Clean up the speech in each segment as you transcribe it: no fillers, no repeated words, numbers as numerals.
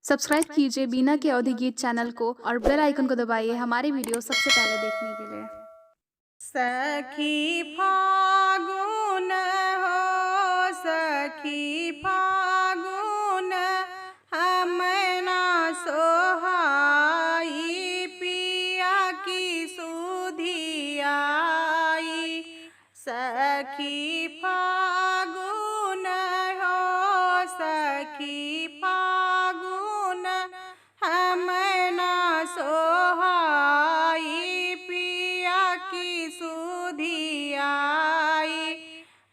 Subscribe कीजिए बीना के अवधि गीत चैनल को और बेल आइकन को दबाइए हमारी वीडियो सबसे पहले देखने के लिए। सखी फागुन हो सखी फागुन हम ना सोहाई पिया की सुधियाई। सखी फागुन हो सखी फागुन हम ना सोहाई पिया की सुधियाई।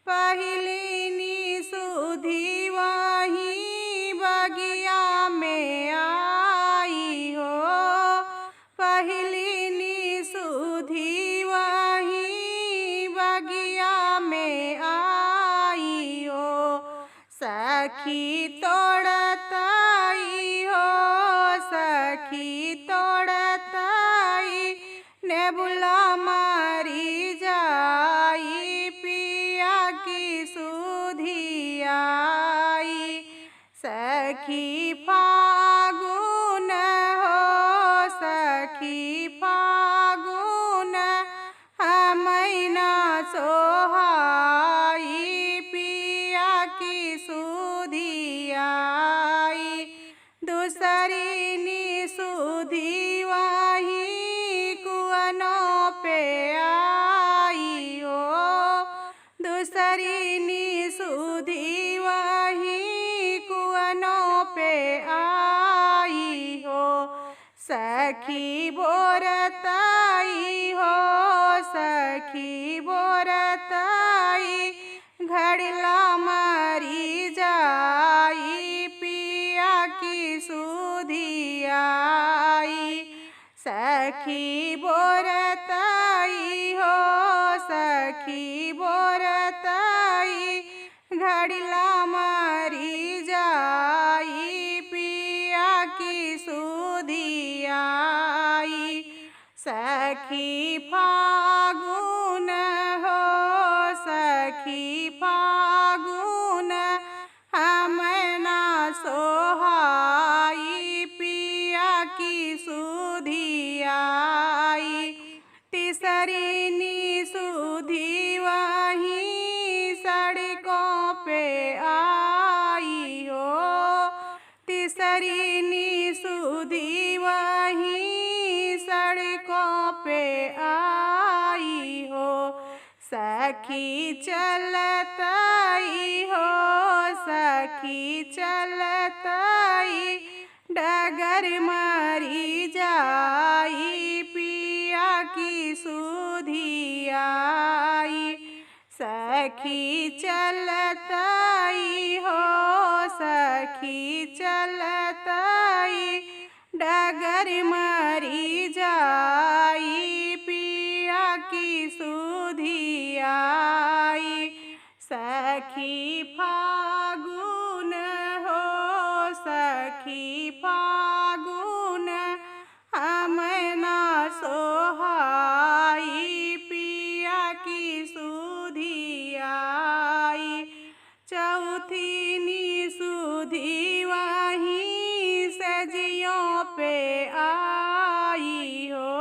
पहली नी सुधी वहीं बगिया में आई हो। पहली नी सुधी वहीं बगिया में आई हो। सखी तोड़ताई हो सखी तोड़ताई नेबुला मारी जाई पिया की सुधियाई। सखी फागुन हो सखी फागुन हम ना सोहाई पिया की सुधियाई। दूसरी नी सुधी वहीं कुआनों पे आई हो। दूसरी नी सुधी वहीं कुआनों पे आई हो। सखी बोरताई हो सखी बोरताई घड़ला मारी जाई पिया की सुधियाई। सखी बोरताई हो सखी बोरताई घड़ला मारी जाई पिया की सुधियाई। सखी फागुन हो सखी फागुन हम ना सोहाई पिया की सुधियाई। तीसरी नी सुधी वहीं सड़कों पे आई हो। तीसरी नी सुधी वहीं सड़कों पे आई हो। सखी चलताई हो सखी चलताई डगर मारी जाई पिया की सुधियाई। सखी चलताई हो सखी चलताई डगर मारी जाई पिया की सुधियाई। सखी फागुन हो सखी फागुन हम ना सोहाई पिया की सुधियाई। चौथी नी सुधी वहीं सजियों पे आई हो।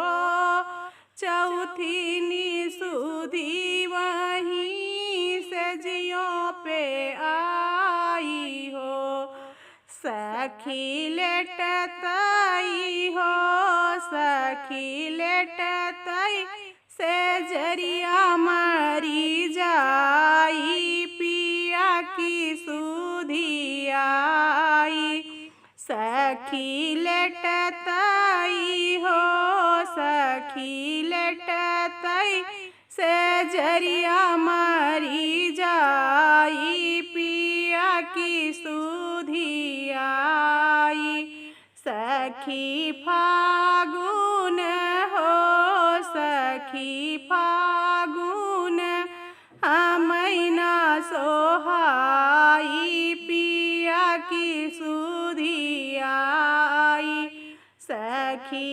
चौथी नी सुधी वहीं सजियों पे आई हो। सखी लेटताई हो सखी लेटताई से जरिया मारी जाई पिया की सुधियाई। सखी लेटताई हो सखी लेटताई से जरिया मारी जाई पिया की सुधियाई। सखी फागुन हो सखी फागुन हम ना सोहाई पिया की सुधियाई। सखी